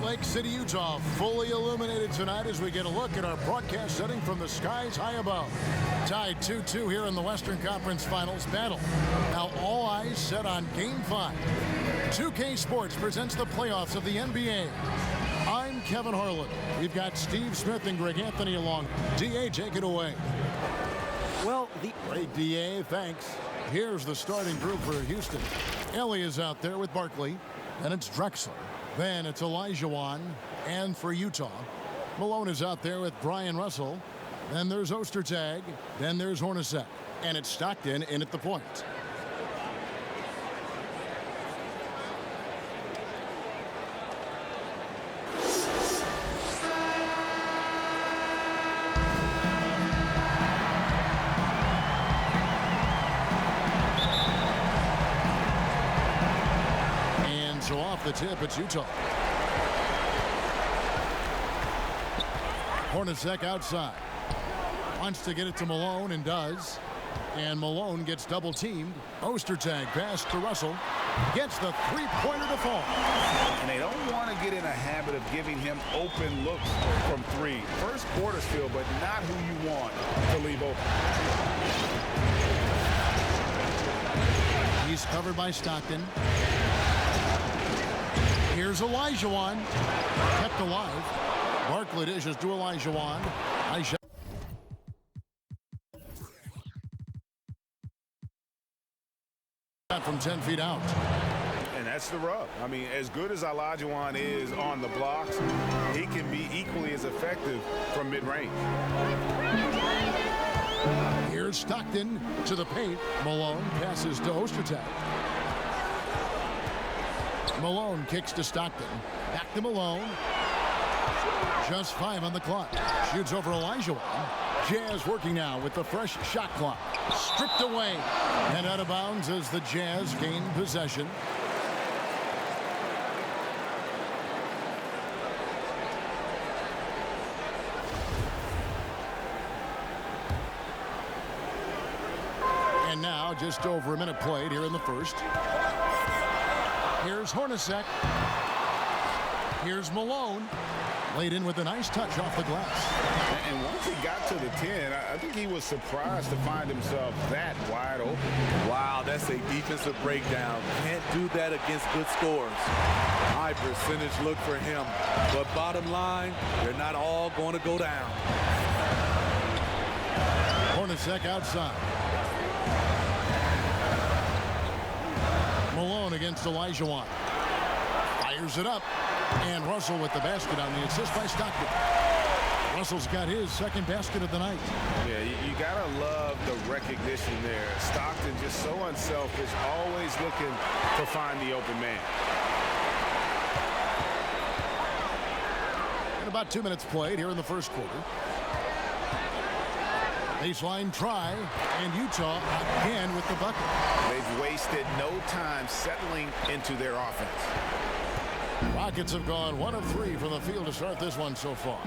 Lake City, Utah, fully illuminated tonight as we get a look at our broadcast setting from the skies high above. Tied 2-2 here in the Western Conference Finals battle. Now all eyes set on Game 5. 2K Sports presents the playoffs of the NBA. I'm Kevin Harlan. We've got Steve Smith and Greg Anthony along. DA, take it away. Well, Great, DA, thanks. Here's the starting group for Houston. Ellie is out there with Barkley. Then it's Drexler. Then it's Olajuwon. And for Utah, Malone is out there with Brian Russell. Then there's Ostertag. Then there's Hornacek. And it's Stockton in at the point. So off the tip, it's Utah. Hornacek outside. Wants to get it to Malone and does. And Malone gets double teamed. Ostertag pass to Russell. Gets the three-pointer to fall. And they don't want to get in a habit of giving him open looks from three. First quarter's feel, but not who you want to leave open. He's covered by Stockton. Here's Olajuwon. Kept alive. Barkley dishes to Olajuwon. Nice shot. From 10 feet out. And that's the rub. I mean, as good as Olajuwon is on the blocks, he can be equally as effective from mid-range. Here's Stockton to the paint. Malone passes to Ostertag. Malone kicks to Stockton. Back to Malone. Just 5 on the clock. Shoots over Olajuwon. Jazz working now with the fresh shot clock. Stripped away. And out of bounds as the Jazz gain possession. And now just over a minute played here in the first. Here's Hornacek. Here's Malone. Laid in with a nice touch off the glass. And once he got to the 10, I think he was surprised to find himself that wide open. Wow, that's a defensive breakdown. Can't do that against good scores. High percentage look for him. But bottom line, they're not all going to go down. Hornacek outside. Malone against Olajuwon. Fires it up. And Russell with the basket on the assist by Stockton. Russell's got his second basket of the night. Yeah, you got to love the recognition there. Stockton just so unselfish, always looking to find the open man. And about 2 minutes played here in the first quarter. Baseline try, and Utah again with the bucket. They've wasted no time settling into their offense. Rockets have gone 1 of 3 from the field to start this one so far.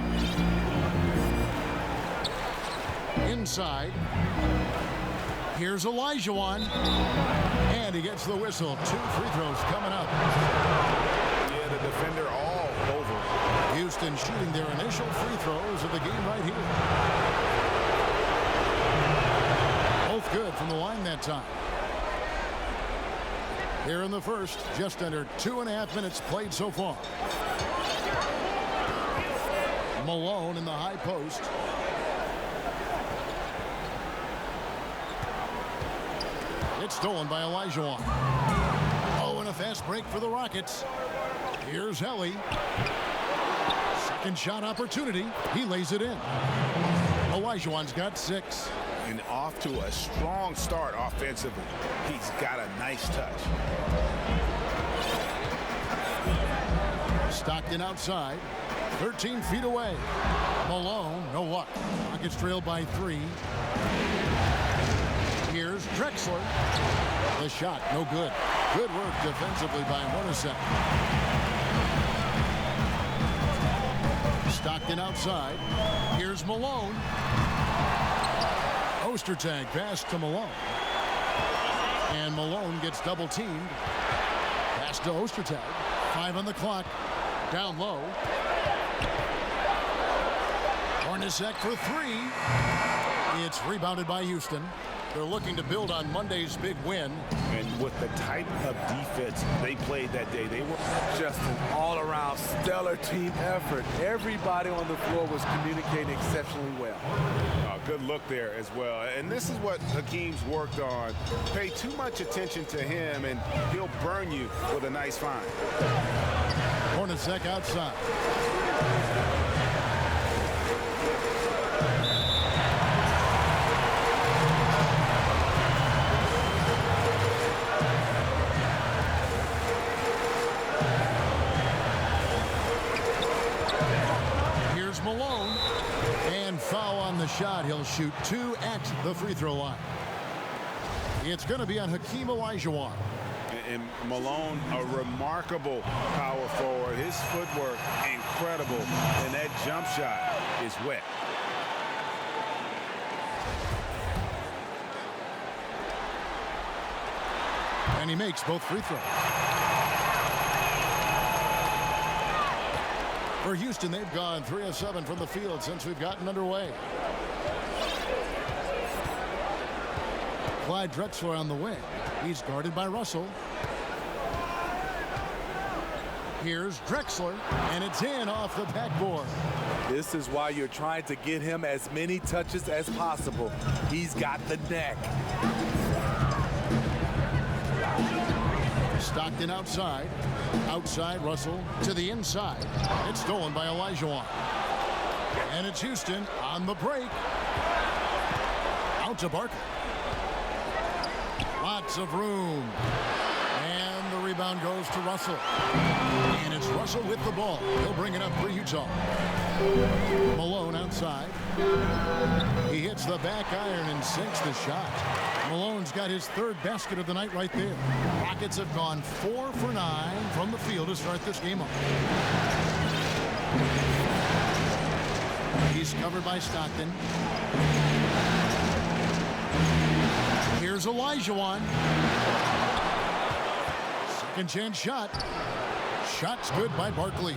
Inside. Here's Olajuwon. And he gets the whistle. 2 free throws coming up. Yeah, the defender all over. Houston shooting their initial free throws of the game right here. Both good from the line that time. Here in the first, just under 2.5 minutes played so far. Malone in the high post. It's stolen by Olajuwon. Oh, and a fast break for the Rockets. Here's Helly. Second shot opportunity. He lays it in. Olajuwon's got 6. And off to a strong start offensively. He's got a nice touch. Stockton outside. 13 feet away. Malone, no luck. Rockets trailed by 3. Here's Drexler. The shot, no good. Good work defensively by Hornacek. Stockton outside. Here's Malone. Ostertag pass to Malone. And Malone gets double teamed. Pass to Ostertag. 5 on the clock. Down low. Hornacek for three. It's rebounded by Houston. They're looking to build on Monday's big win. And with the type of defense they played that day, they were Just an all-around stellar team effort. Everybody on the floor was communicating exceptionally well. good look there as well. And this is what Hakeem's worked on. Pay too much attention to him, and he'll burn you with a nice find. Hornacek outside. Malone, and foul on the shot. He'll shoot 2 at the free throw line. It's going to be on Hakeem Olajuwon. And Malone, a remarkable power forward. His footwork incredible, and that jump shot is wet. And he makes both free throws. For Houston, they've gone 3 of 7 from the field since we've gotten underway. Clyde Drexler on the wing. He's guarded by Russell. Here's Drexler, and it's in off the backboard. This is why you're trying to get him as many touches as possible. He's got the neck. Stockton outside. Outside, Russell to the inside. It's stolen by Olajuwon. And it's Houston on the break. Out to Barker. Lots of room. And the rebound goes to Russell. And it's Russell with the ball. He'll bring it up for Utah. Malone outside. He hits the back iron and sinks the shot. Malone's got his 3rd basket of the night right there. Rockets have gone 4 for 9 from the field to start this game up. He's covered by Stockton. Here's Olajuwon. Second chance shot. Shot's good by Barkley.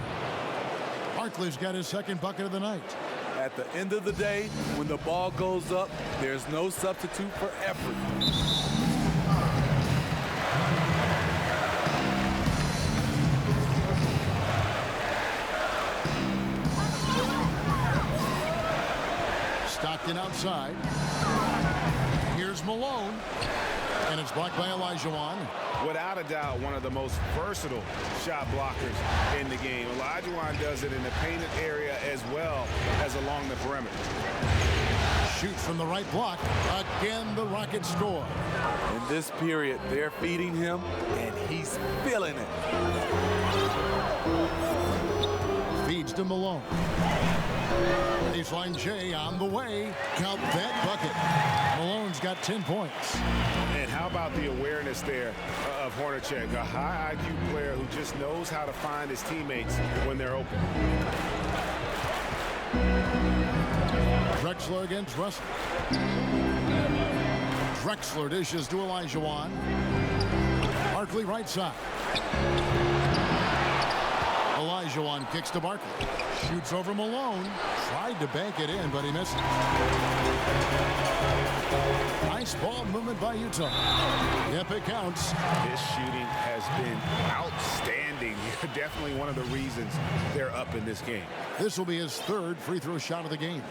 Barkley's got his 2nd bucket of the night. At the end of the day, when the ball goes up, there's no substitute for effort. Stockton outside. Here's Malone. And it's blocked by Olajuwon. Without a doubt, one of the most versatile shot blockers in the game. Olajuwon does it in the painted area as well as along the perimeter. Shoots from the right block. Again, the Rockets score. In this period, they're feeding him, and he's feeling it. Feeds to Malone. Baseline J on the way. Count that bucket. Malone's got 10 points. And how about the awareness there of Hornacek, a high IQ player who just knows how to find his teammates when they're open. Drexler against Russell. Drexler dishes to Olajuwon. Barkley right side. Olajuwon kicks to Barkley. Shoots over Malone. Tried to bank it in, but he missed it. Nice ball movement by Utah. Yep, it counts. His shooting has been outstanding. Definitely one of the reasons they're up in this game. This will be his 3rd free throw shot of the game.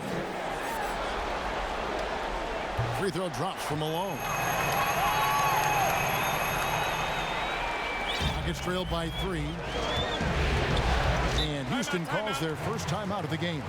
Free throw drops from Malone. Rockets trailed by 3. And Houston calls their first timeout of the game.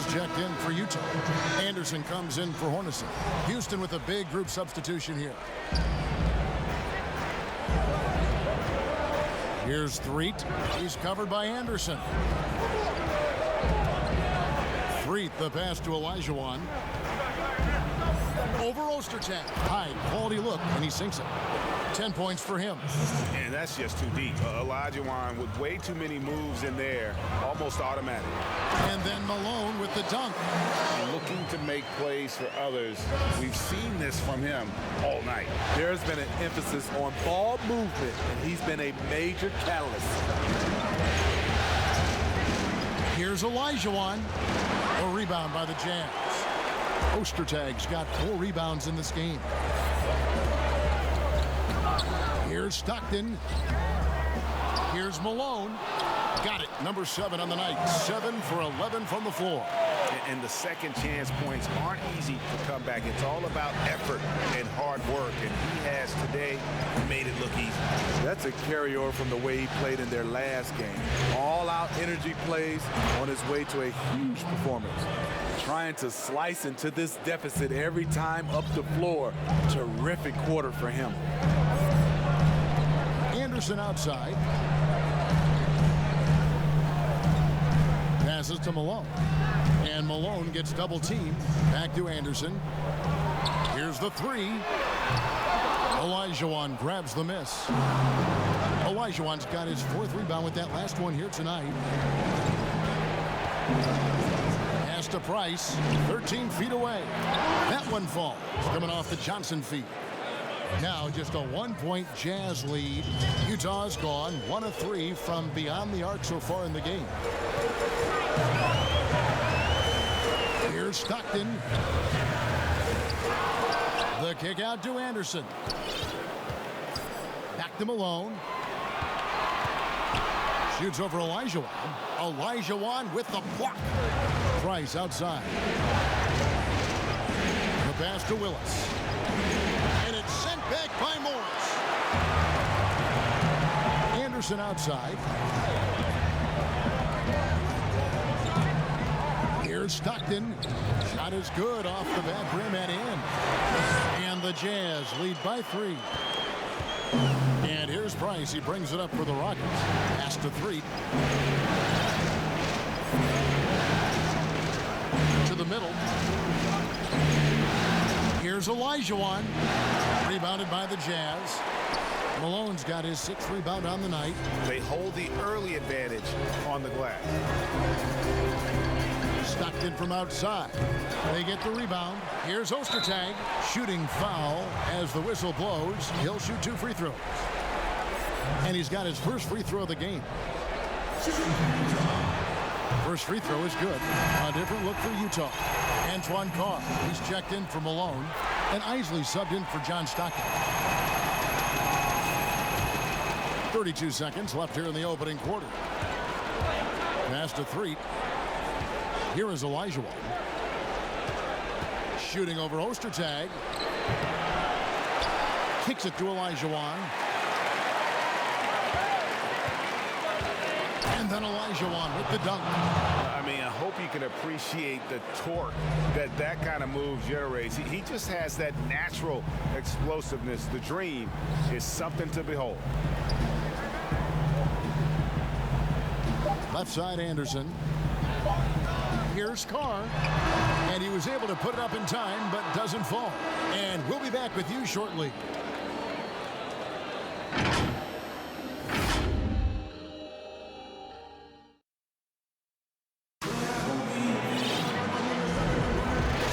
Checked in for Utah. Anderson comes in for Hornacek. Houston with a big group substitution here. Here's Threet. He's covered by Anderson. Freet, the pass to Olajuwon. Over Ostertag. High quality look, and he sinks it. 10 points for him. And that's just too deep. Olajuwon with way too many moves in there, almost automatic. And then Malone with the dunk. Looking to make plays for others. We've seen this from him all night. There's been an emphasis on ball movement, and he's been a major catalyst. Here's Olajuwon. A rebound by the Jazz. Ostertag's got 4 rebounds in this game. Here's Stockton. Here's Malone. Got it. Number 7 on the night. 7 for 11 from the floor. And the second chance points aren't easy to come back. It's all about effort and hard work. And he has today made it look easy. That's a carryover from the way he played in their last game. All-out energy plays on his way to a huge performance. Trying to slice into this deficit every time up the floor. Terrific quarter for him. Anderson outside. Passes to Malone. And Malone gets double teamed. Back to Anderson. Here's the 3. Olajuwon grabs the miss. Olajuwon's got his 4th rebound with that last one here tonight. Pass to Price. 13 feet away. That one falls. Coming off the Johnson feet. Now just a 1-point Jazz lead. Utah's gone 1 of 3 from beyond the arc so far in the game. Here's Stockton. The kick out to Anderson. Back to Malone. Shoots over Olajuwon. Olajuwon with the block. Price outside. The pass to Willis. And it's sent back by Morris. Anderson outside. Here's Stockton. Shot is good off the back rim and in. And the Jazz lead by 3. And here's Price. He brings it up for the Rockets. Pass to 3. To the middle. Here's Olajuwon. Rebounded by the Jazz. Malone's got his 6th rebound on the night. They hold the early advantage on the glass. Stockton from outside. They get the rebound. Here's Ostertag. Shooting foul as the whistle blows. He'll shoot 2 free throws. And he's got his first free throw of the game. First free throw is good. A different look for Utah. Antoine Carr. He's checked in for Malone. And Isley subbed in for John Stockton. 32 seconds left here in the opening quarter. Pass to 3. Here is Olajuwon. Shooting over Ostertag. Kicks it to Olajuwon. And then Olajuwon with the dunk. I mean, I hope you can appreciate the torque that kind of move generates. He just has that natural explosiveness. The dream is something to behold. Left side Anderson. Here's Carr. And he was able to put it up in time, but doesn't fall. And we'll be back with you shortly.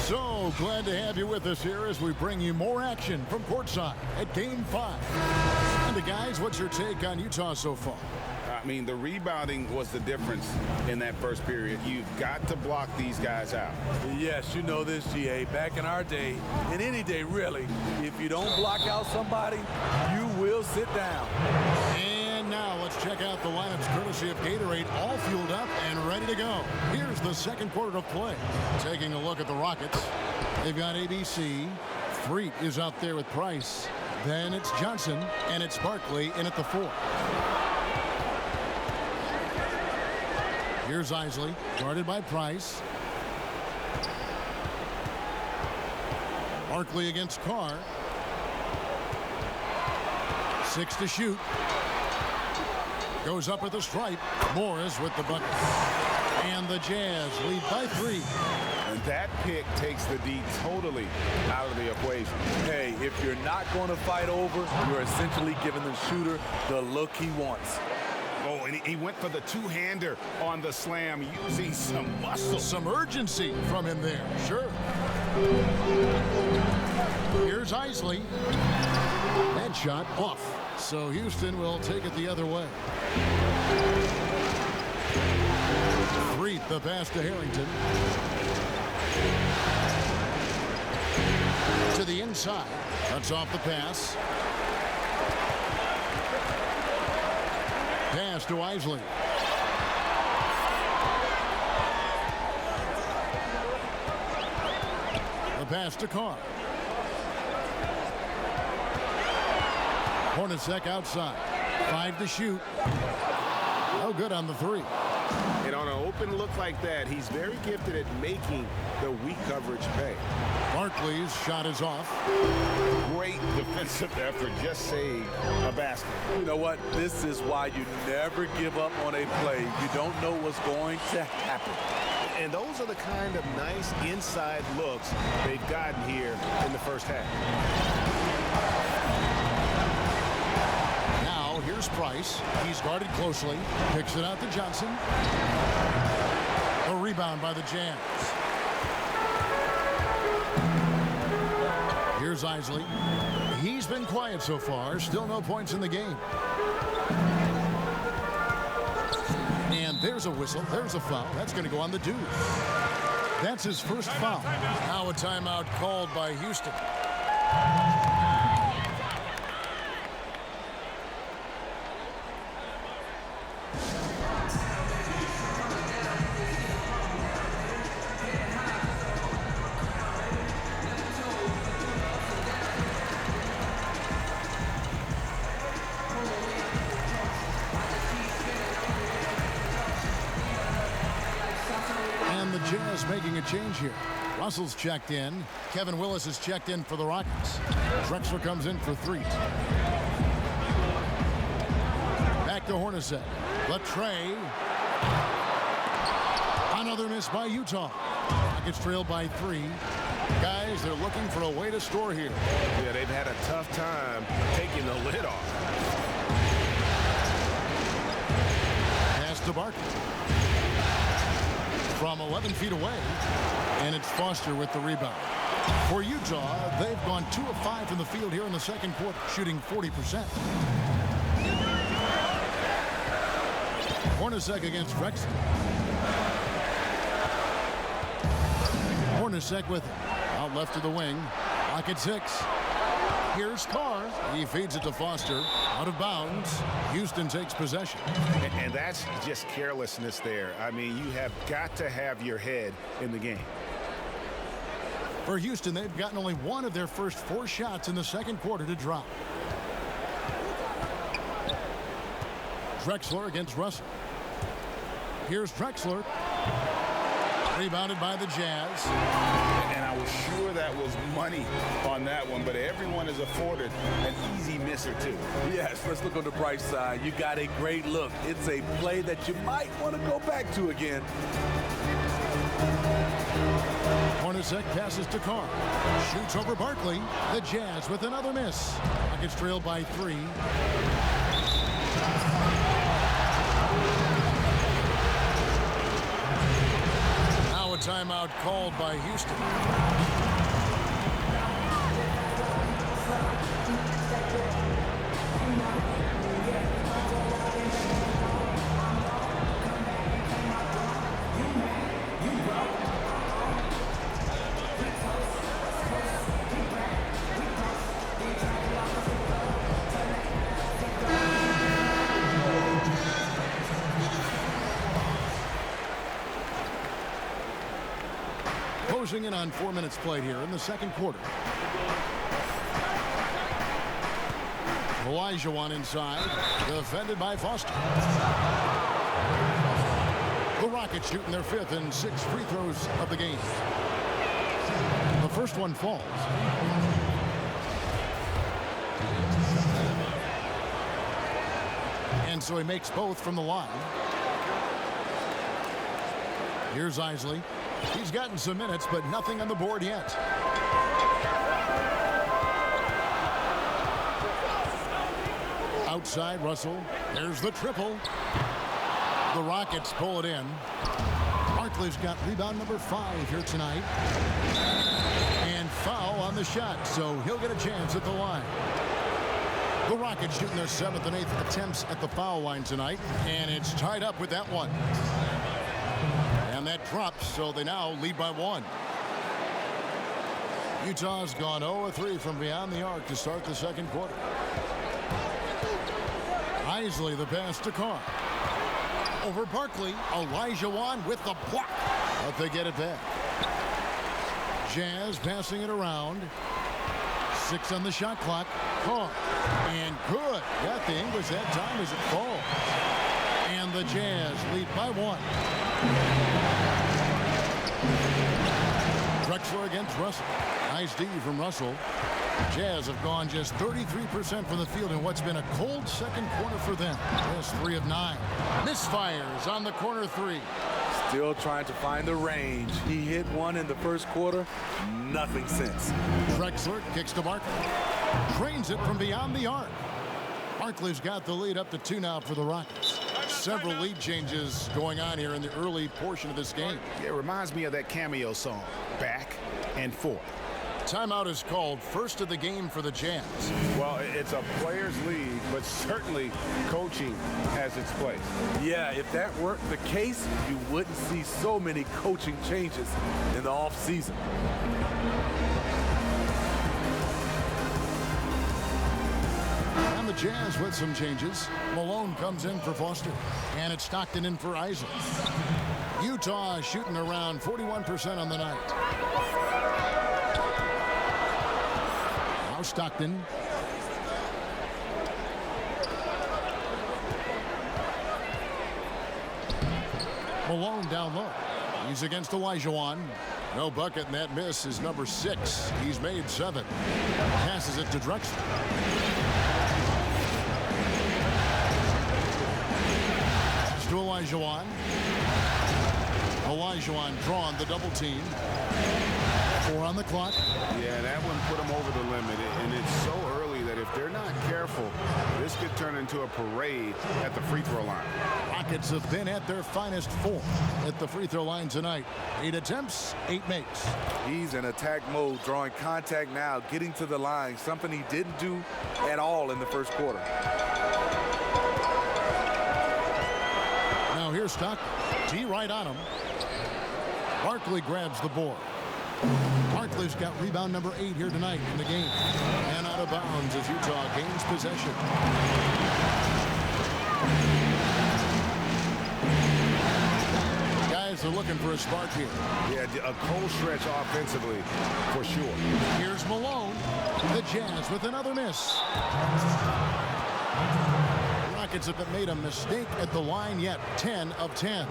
So glad to have you with us here as we bring you more action from courtside at Game 5. And guys, what's your take on Utah so far? I mean, the rebounding was the difference in that first period. You've got to block these guys out. Yes, you know this, GA. Back in our day, and any day really, if you don't block out somebody, you will sit down. And now let's check out the lineups courtesy of Gatorade, all fueled up and ready to go. Here's the second quarter of play. Taking a look at the Rockets. They've got ABC. Freet is out there with Price. Then it's Johnson, and it's Barkley in at the 4. Here's Isley, guarded by Price. Barkley against Carr. 6 to shoot. Goes up at the stripe. Morris with the bucket. And the Jazz lead by 3. And that pick takes the D totally out of the equation. Hey, if you're not going to fight over, you're essentially giving the shooter the look he wants. Oh, and he went for the two-hander on the slam, using some muscle. Some urgency from him there, sure. Here's Isley. That shot off. So Houston will take it the other way. Freeth, the pass to Harrington. To the inside. Cuts off the pass. Pass to Isley. The pass to Carr. Hornacek outside. 5 to shoot. No good on the 3. And on an open look like that, he's very gifted at making the weak coverage pay. Barkley's shot is off. Great defensive effort, just saved a basket. You know what? This is why you never give up on a play. You don't know what's going to happen. And those are the kind of nice inside looks they've gotten here in the first half. Now here's Price. He's guarded closely. Picks it out to Johnson. A rebound by the Jazz. Here's Isley. He's been quiet so far. Still no points in the game. And there's a whistle. There's a foul. That's going to go on the dude. That's his first foul. Now a timeout called by Houston. Jazz making a change here. Russell's checked in. Kevin Willis is checked in for the Rockets. Drexler comes in for 3. Back to Hornacek. Latrey. Another miss by Utah. Rockets trail by 3. Guys, they're looking for a way to score here. Yeah, they've had a tough time taking the lid off. Pass to Barkley. From 11 feet away, and it's Foster with the rebound. For Utah, they've gone 2 of 5 from the field here in the second quarter, shooting 40%. Hornacek against Drexler. Hornacek with it. Out left to the wing. Pocket 6. Here's Carr. He feeds it to Foster. Out of bounds. Houston takes possession. And that's just carelessness there. I mean, you have got to have your head in the game. For Houston, they've gotten only 1 of their first 4 shots in the second quarter to drop. Drexler against Russell. Here's Drexler. Rebounded by the Jazz. And I was sure that was money on that one, but everyone is afforded an easy miss or 2. Yes, let's look on the bright side. You got a great look. It's a play that you might want to go back to again. Hornacek passes to Carr. Shoots over Barkley. The Jazz with another miss. Rockets trail by 3. Now a timeout called by Houston. Closing in on 4 minutes played here in the second quarter. Olajuwon inside, defended by Foster. The Rockets shooting their 5th and 6th free throws of the game. The first one falls. And so he makes both from the line. Here's Isley. He's gotten some minutes, but nothing on the board yet. Outside Russell. There's the triple. The Rockets pull it in. Barkley's got rebound number 5 here tonight. And foul on the shot, so he'll get a chance at the line. The Rockets shooting their 7th and 8th attempts at the foul line tonight, and it's tied up with that one. And that drops, so they now lead by 1. Utah's gone 0-3 from beyond the arc to start the second quarter. Isley the pass to Carr. Over Barkley. Olajuwon with the block. But they get it back. Jazz passing it around. 6 on the shot clock. Carr. And good. Got the English that time as it falls. And the Jazz lead by 1. Drexler against Russell. Nice D from Russell. Jazz have gone just 33% from the field in what's been a cold second quarter for them. Just 3 of 9. Misfires on the corner 3. Still trying to find the range. He hit one in the first quarter. Nothing since. Drexler kicks to Barkley. Drains it from beyond the arc. Barkley's got the lead up to 2 now for the Rockets. Several lead changes going on here in the early portion of this game. It reminds me of that cameo song, Back and Forth. Timeout is called. First of the game for the Jazz. Well, it's a players' league, but certainly coaching has its place. Yeah, if that weren't the case, you wouldn't see so many coaching changes in the offseason. And the Jazz with some changes. Malone comes in for Foster. And it's Stockton in for Isley. Utah shooting around 41% on the night. Now Stockton. Malone down low. He's against Olajuwon. No bucket, and that miss is number 6. He's made 7. Passes it to Drexler. To Olajuwon. Olajuwon drawn the double team. 4 on the clock. Yeah, that one put them over the limit, and it's so early that if they're not careful, this could turn into a parade at the free throw line. Rockets have been at their finest 4 at the free throw line tonight. 8 attempts, 8 makes. He's in attack mode, drawing contact now, getting to the line, something he didn't do at all in the first quarter. Now here's Stockton. T right on him. Barkley grabs the board. Barkley's got rebound number 8 here tonight in the game. And out of bounds as Utah gains possession. Guys are looking for a spark here. Yeah, a cold stretch offensively for sure. Here's Malone. The Jazz with another miss. Rockets haven't made a mistake at the line yet. 10 of 10.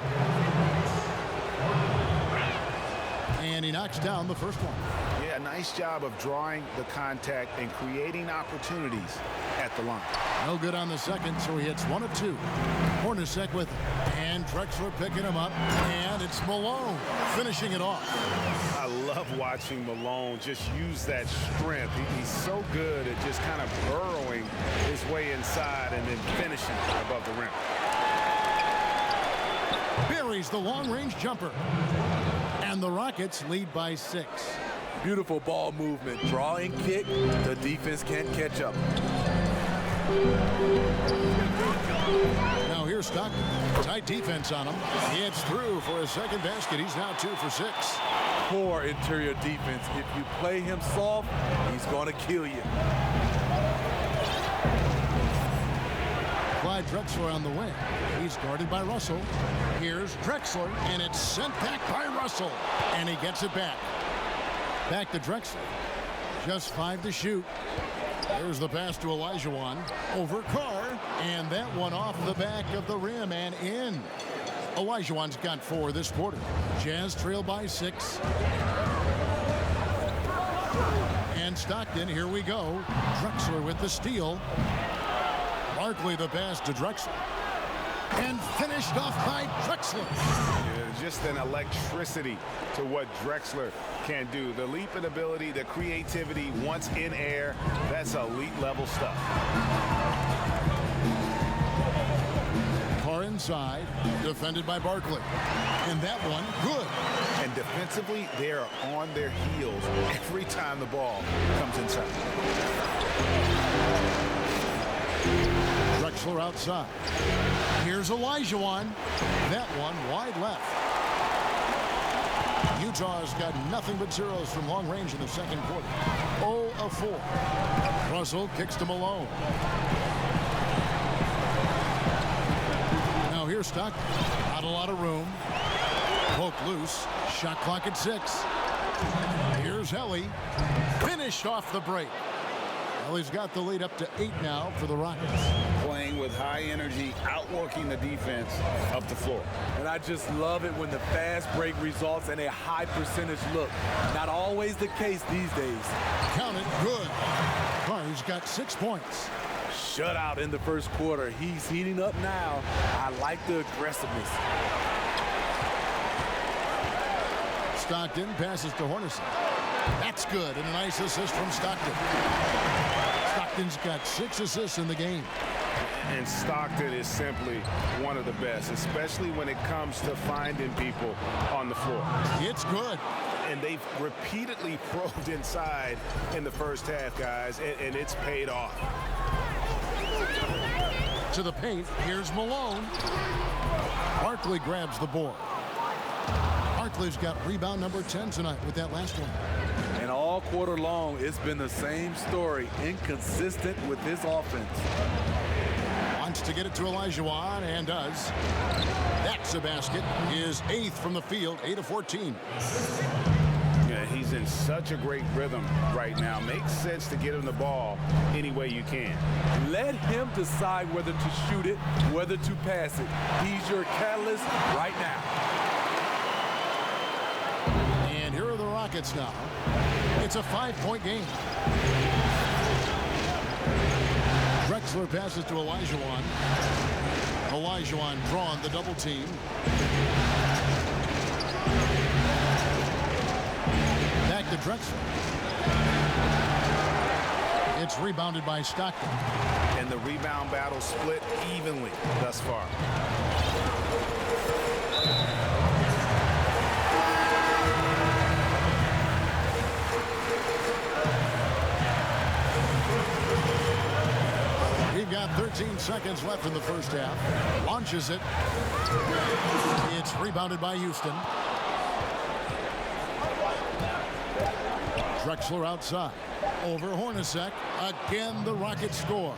And he knocks down the first one. Yeah, nice job of drawing the contact and creating opportunities at the line. No good on the second, so he hits 1 of 2. Hornacek with it. And Drexler picking him up. And it's Malone finishing it off. I love watching Malone just use that strength. He's so good at just kind of burrowing his way inside and then finishing above the rim. Buries the long-range jumper. And the Rockets lead by 6. Beautiful ball movement. Drawing kick. The defense can't catch up. Now here's Stockton. Tight defense on him. He hits through for a second basket. He's now 2 for 6. Poor interior defense. If you play him soft, he's going to kill you. Clyde Drexler on the wing. He's guarded by Russell. Here's Drexler, and it's sent back by Russell. And he gets it back. Back to Drexler. Just 5 to shoot. There's the pass to Olajuwon. Over Carr. And that one off the back of the rim and in. Olajuwon's got 4 this quarter. Jazz trail by 6. And Stockton, here we go. Drexler with the steal. Barkley the pass to Drexler. And finished off by Drexler. Yeah, just an electricity to what Drexler can do. The leaping ability, the creativity once in air, that's elite level stuff. Far inside, defended by Barkley. And that one, good. And defensively, they are on their heels every time the ball comes inside. Drexler outside. Here's Olajuwon. That one wide left. Utah's got nothing but zeros from long range in the second quarter. 0 of 4. Russell kicks to Malone. Now here's Stockton. Not a lot of room. Poke loose. Shot clock at 6. Here's Helly. Finished off the break. Helly's got the lead up to 8 now for the Rockets. Playing with high energy, outworking the defense up the floor. And I just love it when the fast break results in a high percentage look. Not always the case these days. Count it, good. Curry's got 6 points. Shutout in the first quarter. He's heating up now. I like the aggressiveness. Stockton passes to Hornacek. That's good, and a nice assist from Stockton. Stockton's got 6 assists in the game. And Stockton is simply one of the best, especially when it comes to finding people on the floor. It's good. And they've repeatedly probed inside in the first half, guys, and it's paid off. To the paint, here's Malone. Barkley grabs the board. Barkley's got rebound number 10 tonight with that last one. And all quarter long, it's been the same story. Inconsistent with his offense. Wants to get it to Olajuwon, and does. That's a basket. His 8th from the field, 8 of 14. Yeah, he's in such a great rhythm right now. Makes sense to get him the ball any way you can. Let him decide whether to shoot it, whether to pass it. He's your catalyst right now. And here are the Rockets now. It's a 5-point game. Drexler passes to Olajuwon. Olajuwon drawn the double team. Back to Drexler. It's rebounded by Stockton. And the rebound battle split evenly thus far. We've got 13 seconds left in the first half. Launches it. It's rebounded by Houston. Drexler outside. Over Hornacek. Again, the Rockets score.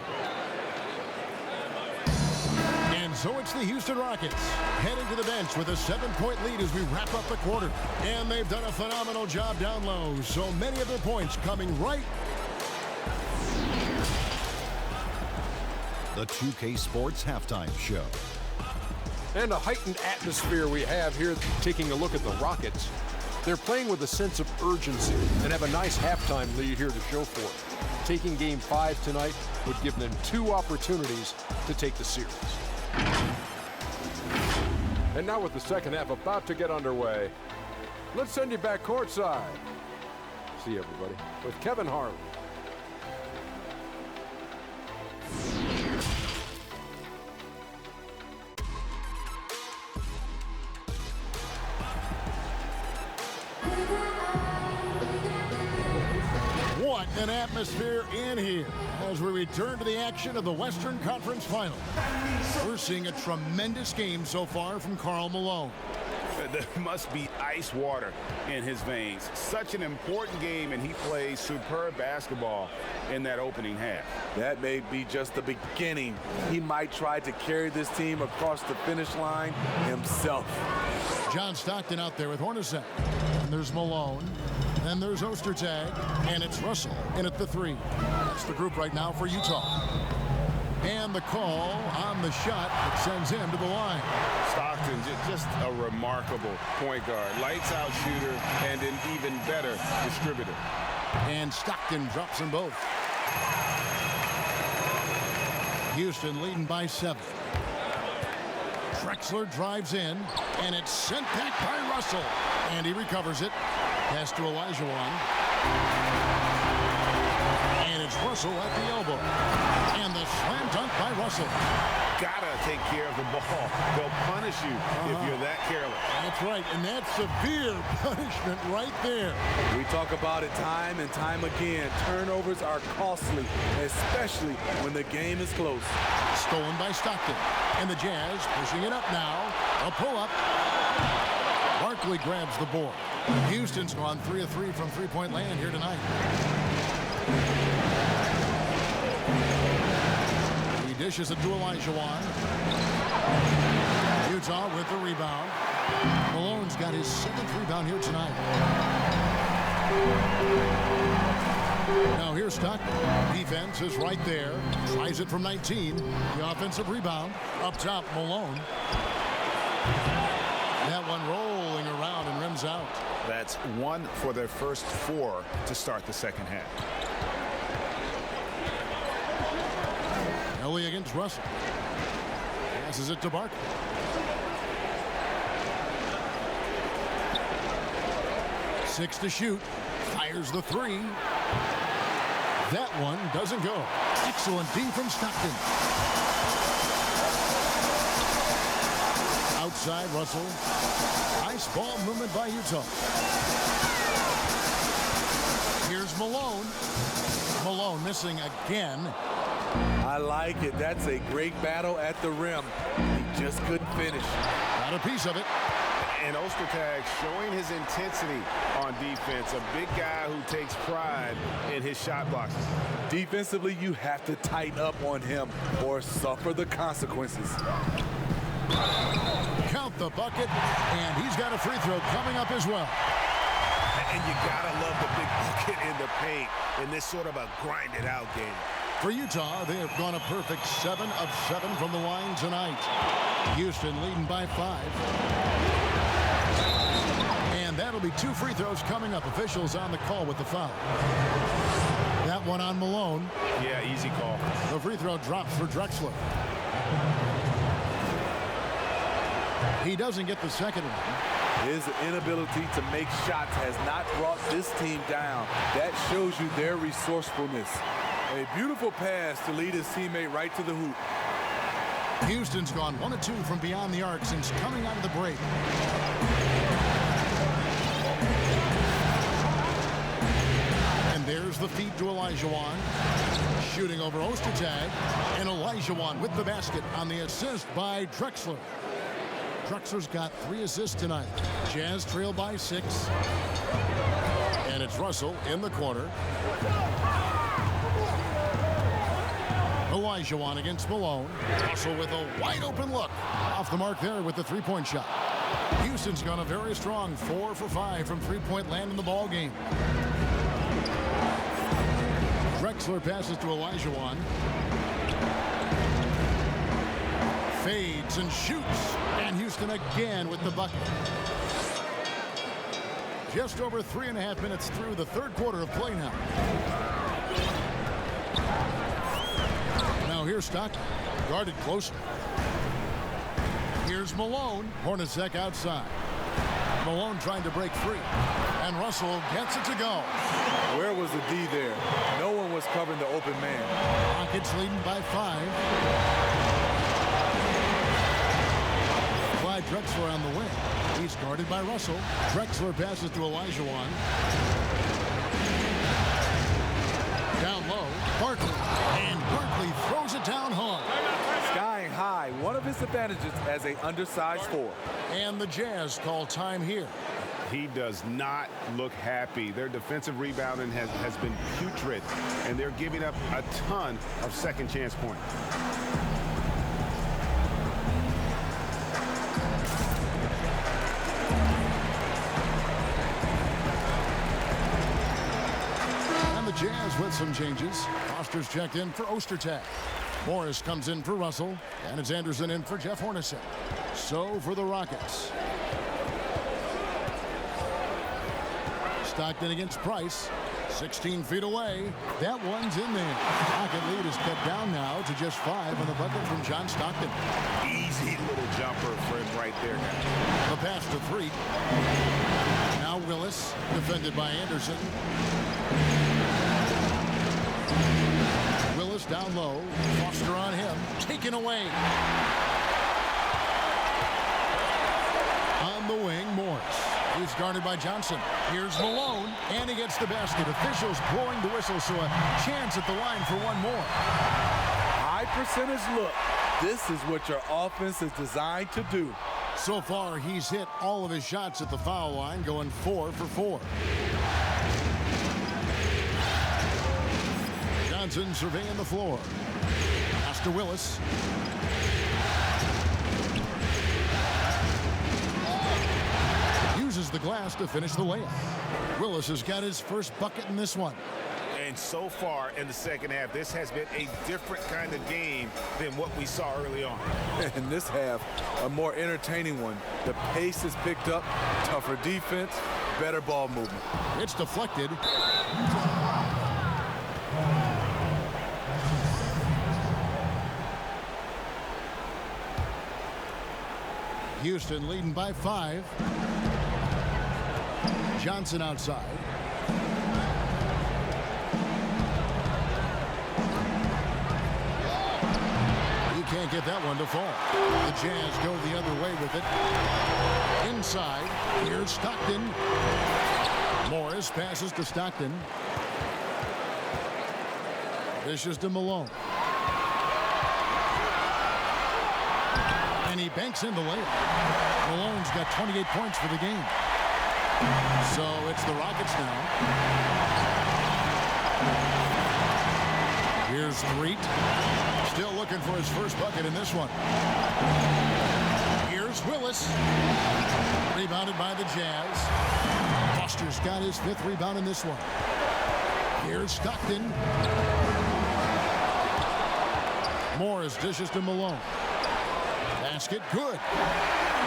And so it's the Houston Rockets heading to the bench with a 7-point lead as we wrap up the quarter. And they've done a phenomenal job down low. So many of their points coming right. The 2K Sports Halftime Show. And a heightened atmosphere we have here taking a look at the Rockets. They're playing with a sense of urgency and have a nice halftime lead here to show for it. Taking Game 5 tonight would give them 2 opportunities to take the series. And now with the second half about to get underway, let's send you back courtside. See you, everybody, with Kevin Harlan. What an atmosphere in here as we return to the action of the Western Conference Final. We're seeing a tremendous game so far from Karl Malone. There must be ice water in his veins. Such an important game, and he plays superb basketball in that opening half. That may be just the beginning. He might try to carry this team across the finish line himself. John Stockton out there with Hornacek. And there's Malone. Then there's Ostertag. And it's Russell in at the 3. That's the group right now for Utah. And the call on the shot that sends him to the line. Stockton, just a remarkable point guard. Lights out shooter and an even better distributor. And Stockton drops them both. Houston leading by 7. Drexler drives in, and it's sent back by Russell. And he recovers it. Pass to Olajuwon. And it's Russell at the elbow. And the slam dunk by Russell. Gotta take care of the ball. They'll punish you if you're that careless. That's right, and that's severe punishment right there. We talk about it time and time again. Turnovers are costly, especially when the game is close. Stolen by Stockton. And the Jazz pushing it up now. A pull-up. Barkley grabs the board. Houston's gone 3 of 3 from three-point land here tonight. He dishes it to Olajuwon. Utah with the rebound. Malone's got his 7th rebound here tonight. Now here's Stockton. Defense is right there. Tries it from 19. The offensive rebound. Up top, Malone. That one rolling around and rims out. That's 1 for their first 4 to start the second half. Ellie against Russell. Passes it to Barkley. Six to shoot. Fires the 3. That one doesn't go. Excellent D from Stockton. Outside Russell. Nice ball movement by Utah. Here's Malone. Malone missing again. I like it. That's a great battle at the rim. He just couldn't finish. Got a piece of it. And Ostertag showing his intensity on defense. A big guy who takes pride in his shot blocks. Defensively, you have to tighten up on him or suffer the consequences. Count the bucket, and he's got a free throw coming up as well. And you gotta love the big bucket in the paint in this sort of a grinded-out game. For Utah, they have gone a perfect 7 of 7 from the line tonight. Houston leading by 5. And that'll be 2 free throws coming up. Officials on the call with the foul. That one on Malone. Yeah, easy call. The free throw drops for Drexler. He doesn't get the second one. His inability to make shots has not brought this team down. That shows you their resourcefulness. A beautiful pass to lead his teammate right to the hoop. Houston's gone 1 of 2 from beyond the arc since coming out of the break. And there's the feed to Olajuwon. Shooting over Ostertag. And Olajuwon with the basket on the assist by Drexler. Drexler's got 3 assists tonight. Jazz trail by 6. And it's Russell in the corner. Olajuwon against Malone. Russell with a wide open look. Off the mark there with the 3-point shot. Houston's gone a very strong 4 for 5 from 3-point land in the ball game. Drexler passes to Olajuwon. Fades and shoots. And Houston again with the bucket. Just over 3.5 minutes through the third quarter of play now. Now here's Stockton, guarded closer. Here's Malone. Hornacek outside. Malone trying to break free. And Russell gets it to go. Where was the D there? No one was covering the open man. Rockets leading by 5. Clyde Drexler on the wing. He's guarded by Russell. Drexler passes to Olajuwon. Down low, Barkley. And Barkley throws it down hard. Skying high, one of his advantages as an undersized 4. And the Jazz call time here. He does not look happy. Their defensive rebounding has been putrid, and they're giving up a ton of second chance points. Jazz with some changes. Foster's checked in for Ostertag. Morris comes in for Russell. And it's Anderson in for Jeff Hornacek. So for the Rockets. Stockton against Price. 16 feet away. That one's in there. Rocket lead is cut down now to just 5 on the bucket from John Stockton. Easy little jumper for him right there now. The pass to 3. Now Willis, defended by Anderson. Willis down low. Foster on him. Taken away. On the wing, Morris. He's guarded by Johnson. Here's Malone, and he gets the basket. Officials blowing the whistle, so a chance at the line for one more. High percentage look. This is what your offense is designed to do. So far, he's hit all of his shots at the foul line, going 4 for 4. Johnson surveying the floor. Pass to Willis. Uses the glass to finish the layup. Willis has got his first bucket in this one. And so far in the second half, this has been a different kind of game than what we saw early on. In this half, a more entertaining one. The pace is picked up, tougher defense, better ball movement. It's deflected. Houston leading by 5. Johnson outside. He can't get that one to fall. The Jazz go the other way with it. Inside, here's Stockton. Morris passes to Stockton. Dishes to Malone. And he banks in the layup. Malone's got 28 points for the game. So it's the Rockets now. Here's Threet. Still looking for his first bucket in this one. Here's Willis. Rebounded by the Jazz. Foster's got his 5th rebound in this one. Here's Stockton. Morris dishes to Malone. Basket good.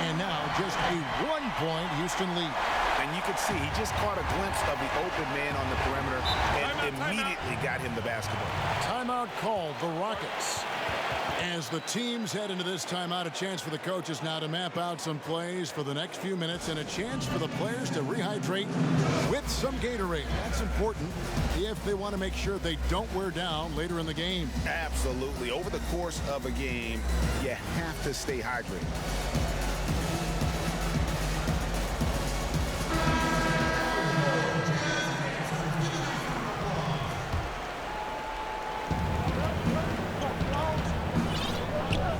And now just a 1-point Houston lead. And you can see he just caught a glimpse of the open man on the perimeter and immediately got him the basketball. Timeout called, the Rockets. As the teams head into this timeout, a chance for the coaches now to map out some plays for the next few minutes and a chance for the players to rehydrate with some Gatorade. That's important if they want to make sure they don't wear down later in the game. Absolutely. Over the course of a game, you have to stay hydrated.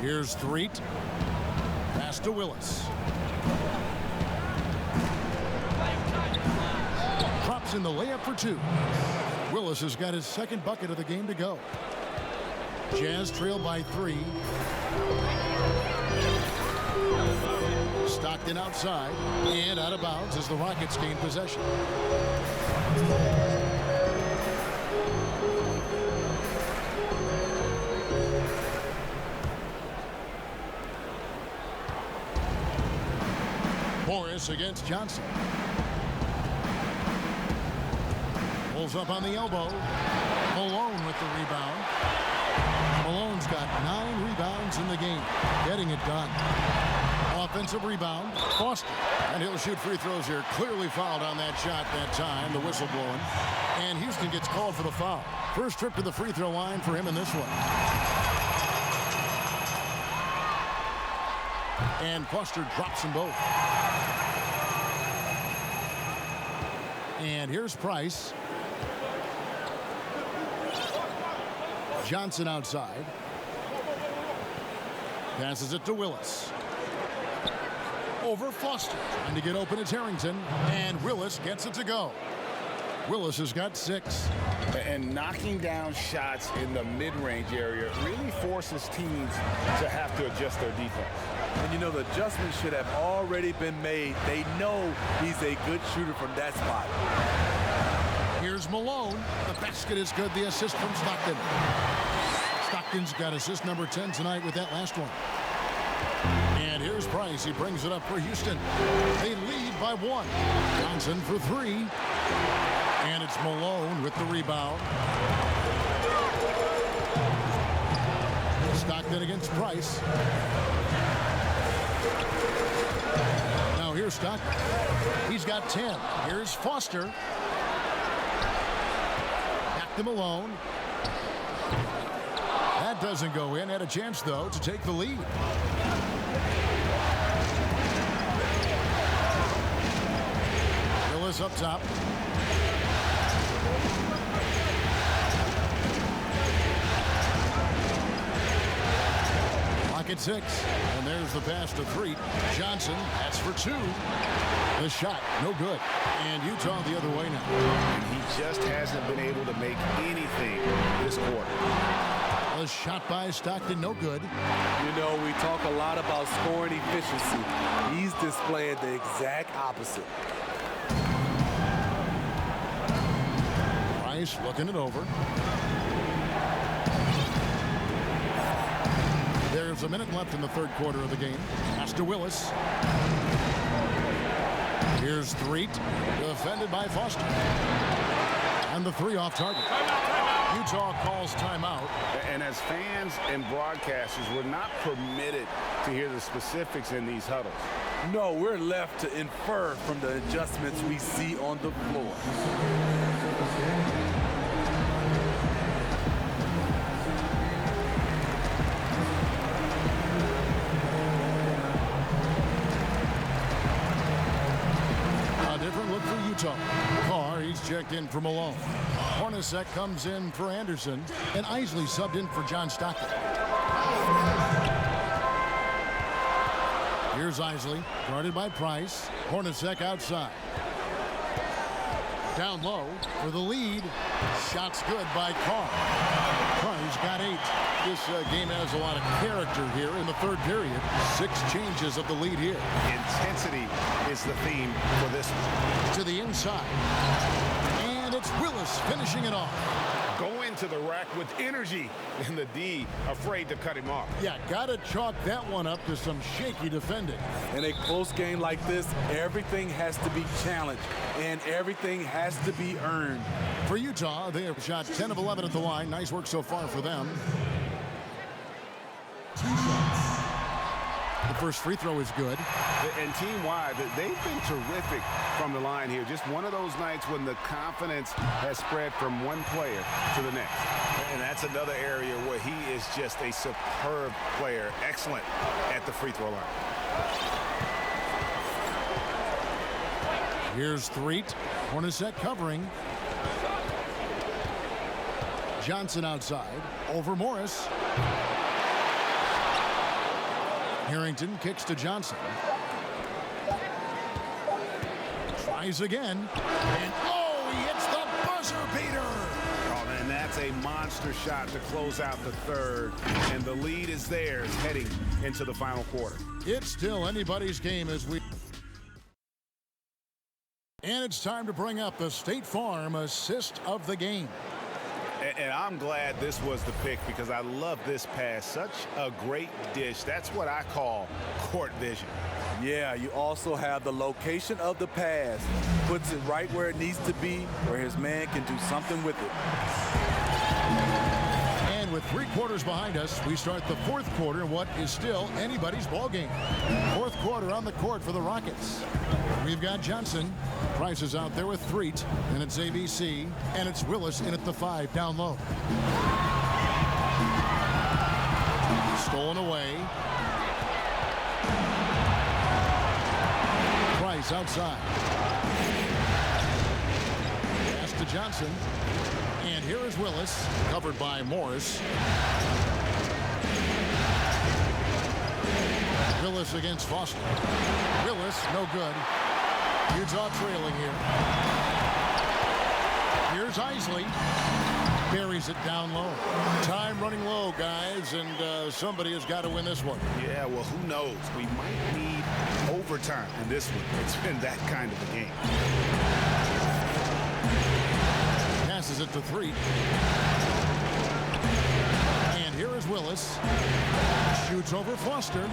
Here's Threet. Pass to Willis. Drops in the layup for 2. Willis has got his 2nd bucket of the game to go. Jazz trail by 3. Stockton outside and out of bounds as the Rockets gain possession. Morris against Johnson. Pulls up on the elbow. Malone with the rebound. Malone's got 9 rebounds in the game. Getting it done. Offensive rebound. Foster. And he'll shoot free throws here. Clearly fouled on that shot that time. The whistle blowing. And Houston gets called for the foul. First trip to the free throw line for him in this one. And Foster drops them both. And here's Price. Johnson outside. Passes it to Willis. Over Foster. Trying to get open, it's Harrington. And Willis gets it to go. Willis has got 6. And knocking down shots in the mid-range area really forces teams to have to adjust their defense. And you know, the adjustment should have already been made. They know he's a good shooter from that spot. Here's Malone. The basket is good. The assist from Stockton. Stockton's got assist number 10 tonight with that last one. And here's Price. He brings it up for Houston. They lead by 1. Johnson for 3. And it's Malone with the rebound. Stockton against Price. Now here's Stockton. He's got 10. Here's Foster. Back to Malone. That doesn't go in. Had a chance, though, to take the lead. Willis up top. Clock at 6. And there's the pass to 3. Johnson, that's for 2. The shot, no good. And Utah the other way now. And he just hasn't been able to make anything this quarter. A shot by Stockton, no good. You know, we talk a lot about scoring efficiency. He's displaying the exact opposite. Price looking it over. There's a minute left in the third quarter of the game. Pass to Willis. Here's Threet, defended by Foster. And the 3 off target. Utah calls timeout. And as fans and broadcasters, we're not permitted to hear the specifics in these huddles. No, we're left to infer from the adjustments we see on the floor. A different look for Utah. Carr, he's checked in for Malone. Hornacek comes in for Anderson, and Isley subbed in for John Stockton. Here's Isley, guarded by Price. Hornacek outside. Down low for the lead. Shot's good by Carr. Carr's got 8. This game has a lot of character here in the third period. 6 changes of the lead here. Intensity is the theme for this one. To the inside. And it's Willis finishing it off. Going to the rack with energy, and the D afraid to cut him off. Yeah, gotta chalk that one up to some shaky defending. In a close game like this, everything has to be challenged, and everything has to be earned. For Utah, they have shot 10 of 11 at the line. Nice work so far for them. The first free throw is good. And team-wide, they've been terrific from the line here. Just one of those nights when the confidence has spread from one player to the next. And that's another area where he is just a superb player. Excellent at the free throw line. Here's Threet. Hornacek covering. Johnson outside. Over Morris. Harrington kicks to Johnson. Tries again. And oh, he hits the buzzer beater. Oh, man, that's a monster shot to close out the third. And the lead is theirs heading into the final quarter. It's still anybody's game as we... And it's time to bring up the State Farm assist of the game. And I'm glad this was the pick because I love this pass. Such a great dish. That's what I call court vision. Yeah, you also have the location of the pass. Puts it right where it needs to be, where his man can do something with it. And with 3 quarters behind us, we start the fourth quarter in what is still anybody's ball game. Fourth quarter on the court for the Rockets. We've got Johnson. Price is out there with Threet, and it's ABC, and it's Willis in at the 5 down low. Stolen away. Price outside. Pass to Johnson. And here is Willis, covered by Morris. Willis against Foster. Willis, no good. Utah trailing here. Here's Isley. Buries it down low. Time running low, guys, and somebody has got to win this one. Yeah, well, who knows? We might need overtime in this one. It's been that kind of a game. Passes it to Threet. And here is Here's Willis. Shoots over Foster.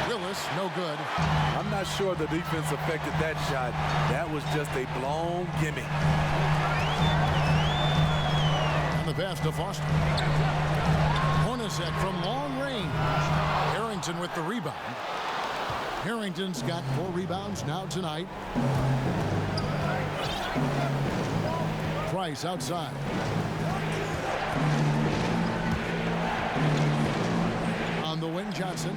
Willis, no good. I'm not sure the defense affected that shot. That was just a blown gimme. And the pass to Foster. Hornacek from long range. Harrington with the rebound. Harrington's got 4 rebounds now tonight. Price outside. On the wing, Johnson.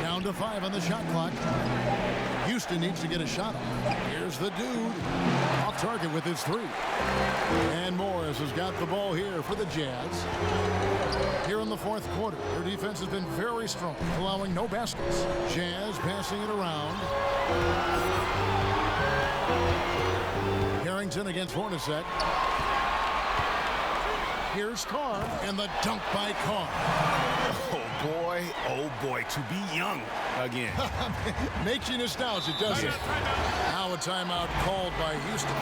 Down to 5 on the shot clock. Houston needs to get a shot off. Here's the dude. Off target with his 3. And Morris has got the ball here for the Jazz. Here in the 4th quarter, their defense has been very strong, allowing no baskets. Jazz passing it around. Harrington against Hornacek. Here's Carr, and the dunk by Carr. Oh boy, to be young again. Makes you nostalgic, doesn't it? Now a timeout called by Houston.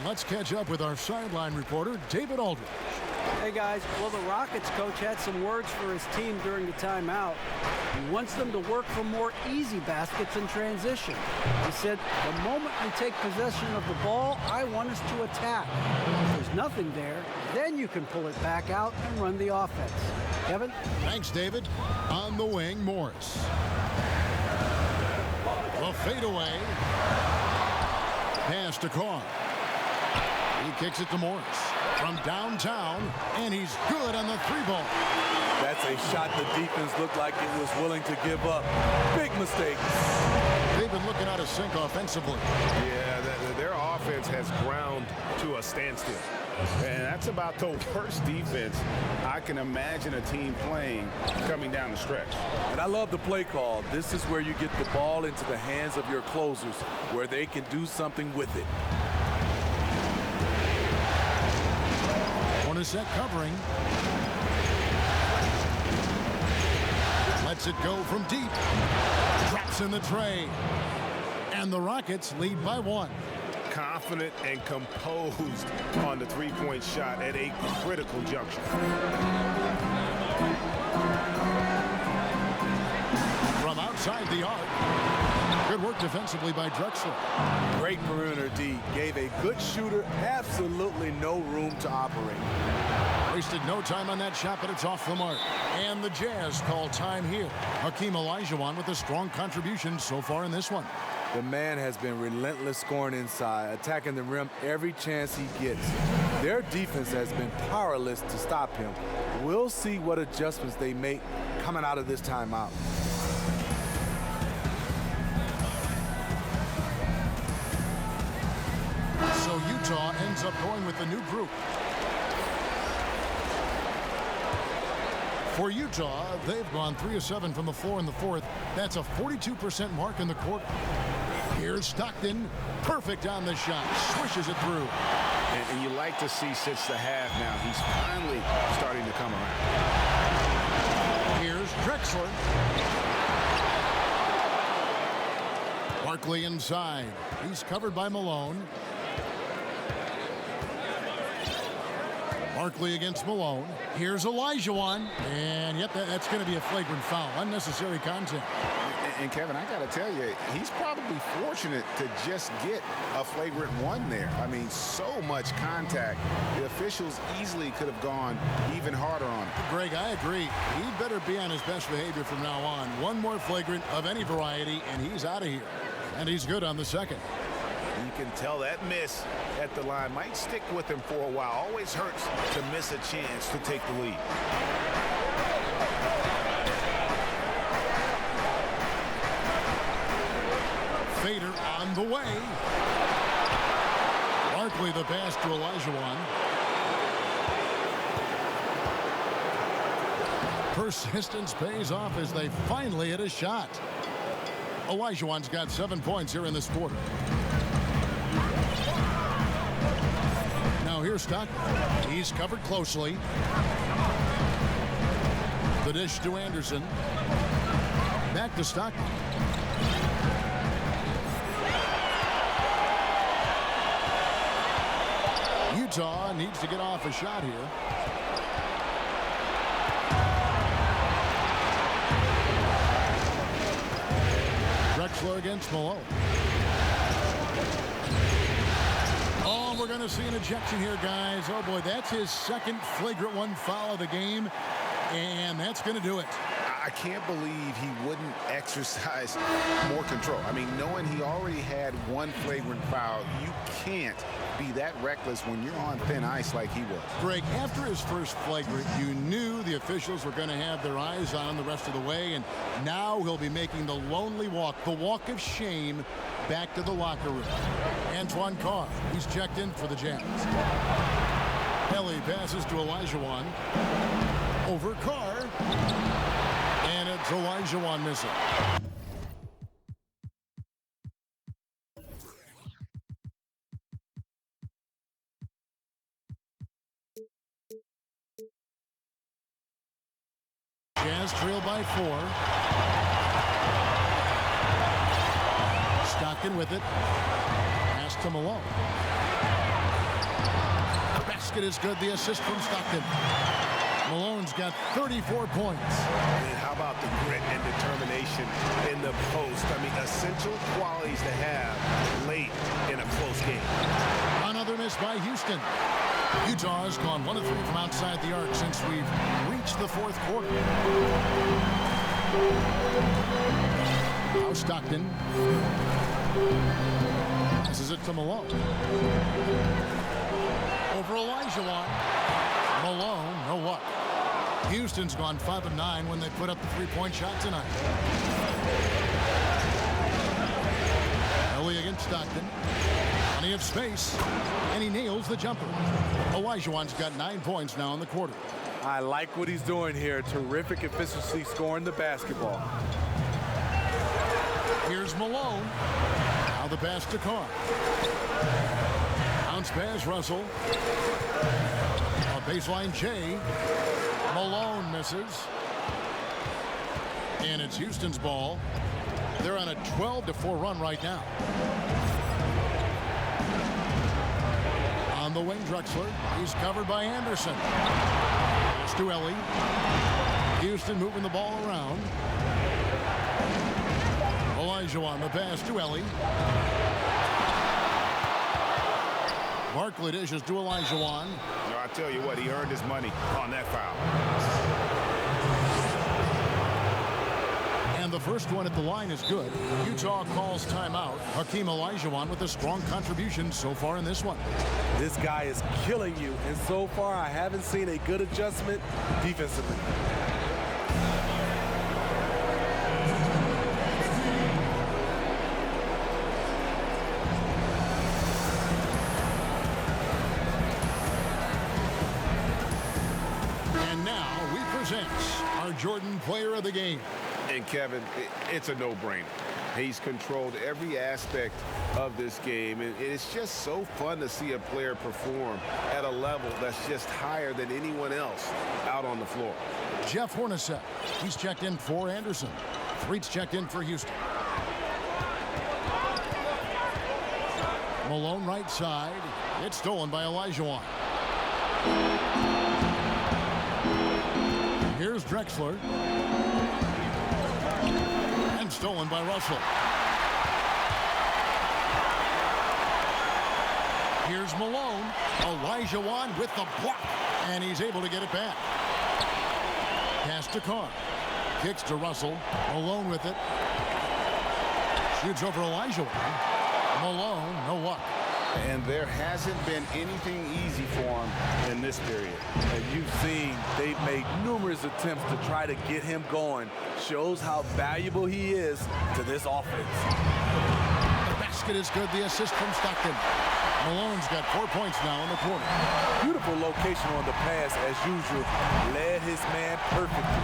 Let's catch up with our sideline reporter, David Aldridge. Hey, guys. Well, the Rockets coach had some words for his team during the timeout. He wants them to work for more easy baskets in transition. He said, the moment we take possession of the ball, I want us to attack. If there's nothing there, then you can pull it back out and run the offense. Kevin? Thanks, David. On the wing, Morris. The fadeaway. Pass to Carr. He kicks it to Morris from downtown, and he's good on the 3-ball. That's a shot the defense looked like it was willing to give up. Big mistake. They've been looking out of sync offensively. Yeah, their offense has ground to a standstill. And that's about the worst defense I can imagine a team playing coming down the stretch. And I love the play call. This is where you get the ball into the hands of your closers, where they can do something with it. Hornacek covering. Lets it go from deep. Drops in the tray. And the Rockets lead by 1. Confident and composed on the 3-point shot at a critical juncture. From outside the arc. Good work defensively by Drexler. Great perimeter D. Gave a good shooter absolutely no room to operate. Wasted no time on that shot, but it's off the mark. And the Jazz call time here. Hakeem Olajuwon with a strong contribution so far in this one. The man has been relentless scoring inside, attacking the rim every chance he gets. Their defense has been powerless to stop him. We'll see what adjustments they make coming out of this timeout. So Utah ends up going with the new group. For Utah, they've gone 3 of 7 from the floor in the 4th. That's a 42% mark in the quarter. Here's Stockton. Perfect on the shot. Swishes it through. And you like to see since the half now, he's finally starting to come around. Here's Drexler. Barkley inside. He's covered by Malone. Barkley against Malone. Here's Olajuwon. And yep, that's going to be a flagrant foul. Unnecessary contact. And Kevin, I got to tell you, he's probably fortunate to just get a flagrant 1 there. I mean, so much contact. The officials easily could have gone even harder on him. Greg, I agree. He better be on his best behavior from now on. One more flagrant of any variety, and he's out of here. And he's good on the second. You can tell that miss at the line might stick with him for a while. Always hurts to miss a chance to take the lead. Fader on the way. Barkley the pass to Olajuwon. Persistence pays off as they finally hit a shot. Olajuwon's got 7 points here in this quarter. Now here's Stockton. He's covered closely. The dish to Anderson. Back to Stockton. Utah needs to get off a shot here. Drexler against Malone. Oh, we're going to see an ejection here, guys. Oh, boy, that's his second flagrant one foul of the game, and that's going to do it. I can't believe he wouldn't exercise more control. I mean, knowing he already had one flagrant foul, you can't be that reckless when you're on thin ice like he was. Greg, after his first flagrant, you knew the officials were going to have their eyes on him the rest of the way, and now he'll be making the lonely walk, the walk of shame, back to the locker room. Antoine Carr, he's checked in for the Jazz. Ellie passes to Olajuwon. Over Carr. And it's Olajuwon missing. Jazz trail by 4. Stockton with it. Pass to Malone. The basket is good. The assist from Stockton. Malone's got 34 points. And how about the grit and determination in the post? I mean, essential qualities to have late in a close game. Another miss by Houston. Utah has gone 1 of 3 from outside the arc since we've reached the 4th quarter. Now Stockton. Passes it to Malone. Over Olajuwon. Malone, no luck. Houston's gone 5 of 9 when they put up the 3-point shot tonight. Ellie against Stockton. Plenty of space, and he nails the jumper. Olajuwon's got 9 points now in the quarter. I like what he's doing here. Terrific efficiency scoring the basketball. Here's Malone. Now the pass to Carr. Bounce pass, Russell. A baseline J. Malone misses. And it's Houston's ball. They're on a 12-4 run right now. On the wing, Drexler. He's covered by Anderson. Pass to Ellie. Houston moving the ball around. Olajuwon, the pass to Ellie. Barkley dishes to Olajuwon. No, I tell you what, he earned his money on that foul. And the first one at the line is good. Utah calls timeout. Hakeem Olajuwon with a strong contribution so far in this one. This guy is killing you, and so far I haven't seen a good adjustment defensively. And now we present our Jordan Player of the Game. And Kevin, it's a no-brainer. He's controlled every aspect of this game, and it's just so fun to see a player perform at a level that's just higher than anyone else out on the floor. Jeff Hornacek, he's checked in for Anderson. Threet's checked in for Houston. Malone right side. It's stolen by Olajuwon. Here's Drexler. And stolen by Russell. Here's Malone. Olajuwon with the block. And he's able to get it back. Pass to Carr. Kicks to Russell. Malone with it. Shoots over Olajuwon. Malone, no luck. And there hasn't been anything easy for him in this period. And you've seen they've made numerous attempts to try to get him going. Shows how valuable he is to this offense. The basket is good. The assist from Stockton. Malone's got 4 points now in the quarter. Beautiful location on the pass as usual. Led his man perfectly.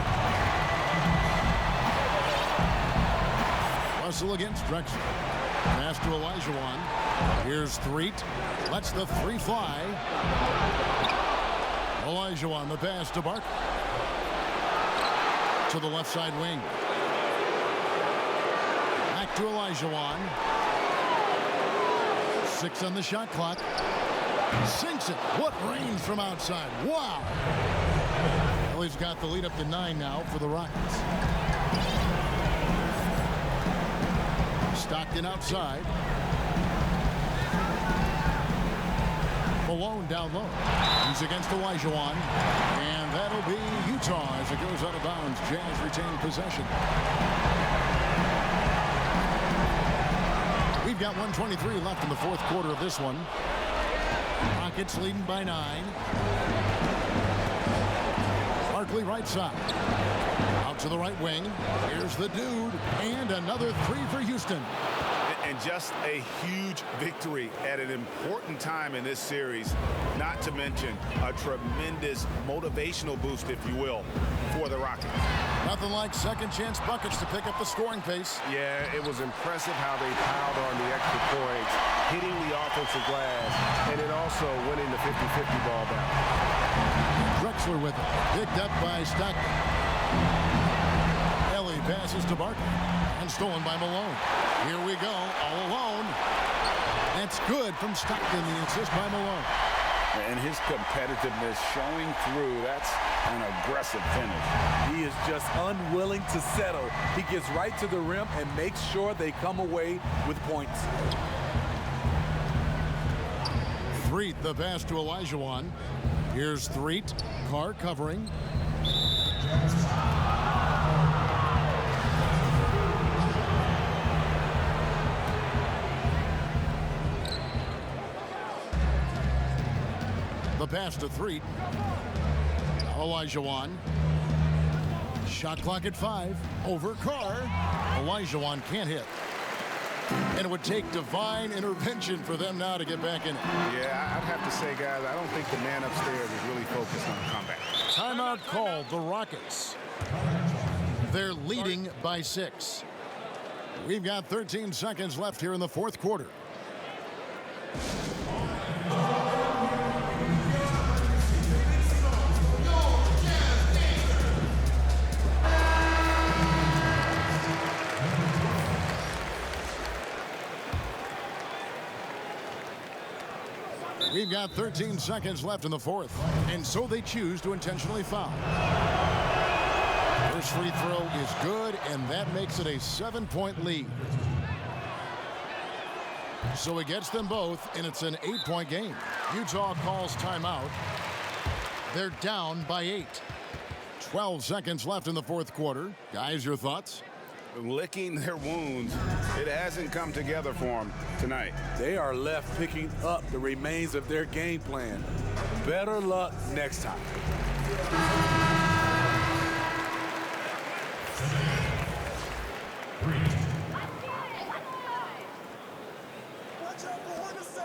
Russell against Drexler. Pass to Olajuwon. Here's Threet. Lets the three fly. Olajuwon, the pass to Barkley. To the left side wing. Back to Olajuwon. 6 on the shot clock. Sinks it. What range from outside. Wow. Well, he's got the lead up to 9 now for the Rockets. Stockton outside. Malone down low. He's against Olajuwon. And that'll be Utah as it goes out of bounds. Jazz retain possession. We've got 1:23 left in the fourth quarter of this one. Rockets leading by 9. Barkley right side. Out to the right wing. Here's the dude. And another 3 for Houston. And just a huge victory at an important time in this series, not to mention a tremendous motivational boost, if you will, for the Rockets. Nothing like second chance buckets to pick up the scoring pace. Yeah, it was impressive how they piled on the extra points, hitting the offensive glass, and then also winning the 50-50 ball back. Drexler with it. Picked up by Stockton. Ellie passes to Barkley. And stolen by Malone. Here we go, all alone. That's good from Stockton, the assist by Malone. And his competitiveness showing through. That's an aggressive finish. He is just unwilling to settle. He gets right to the rim and makes sure they come away with points. Threet, the pass to Olajuwon. Here's Threet. Carr covering. The pass to Threet. Olajuwon. Shot clock at 5. Over Carr. Olajuwon can't hit. And it would take divine intervention for them now to get back in it. Yeah, I'd have to say, guys, I don't think the man upstairs is really focused on the comeback. Timeout called, the Rockets. They're leading by 6. We've got 13 seconds left here in the fourth quarter. We've got 13 seconds left in the fourth, and so they choose to intentionally foul. First free throw is good, and that makes it a 7-point lead. So it gets them both, and it's an 8-point game. Utah calls timeout. They're down by 8. 12 seconds left in the fourth quarter. Guys, your thoughts? Licking their wounds. It hasn't come together for them tonight. They are left picking up the remains of their game plan. Better luck next time.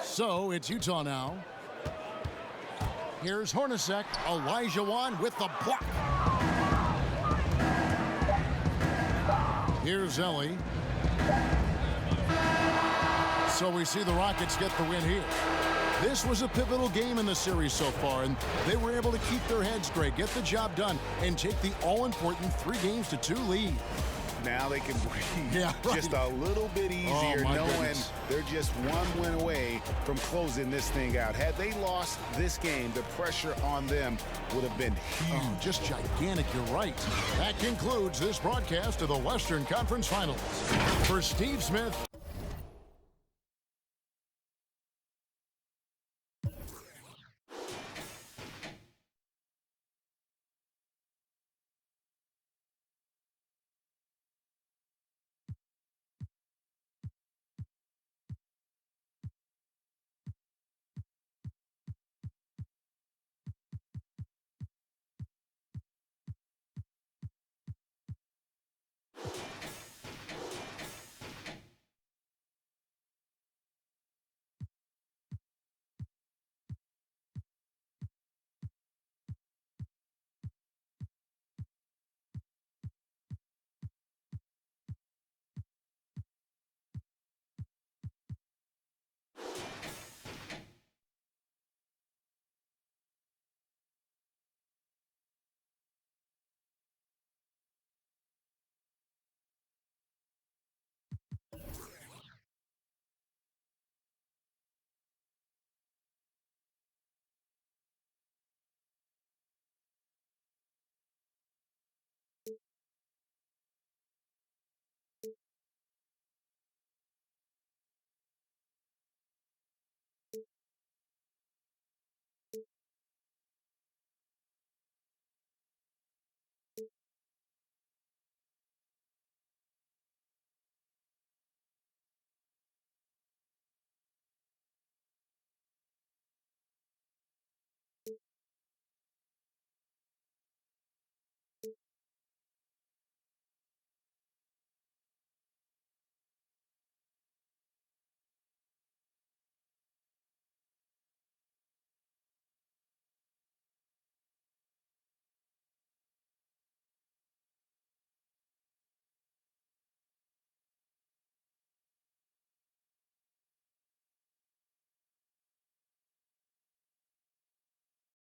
So it's Utah now. Here's Hornacek. Olajuwon with the block. Here's Ellie. So we see the Rockets get the win here. This was a pivotal game in the series so far, and they were able to keep their heads straight, get the job done, and take the all-important 3-2 lead. Now they can breathe just a little bit easier, knowing they're just one win away from closing this thing out. Had they lost this game, the pressure on them would have been huge. Oh, just gigantic, you're right. That concludes this broadcast of the Western Conference Finals. For Steve Smith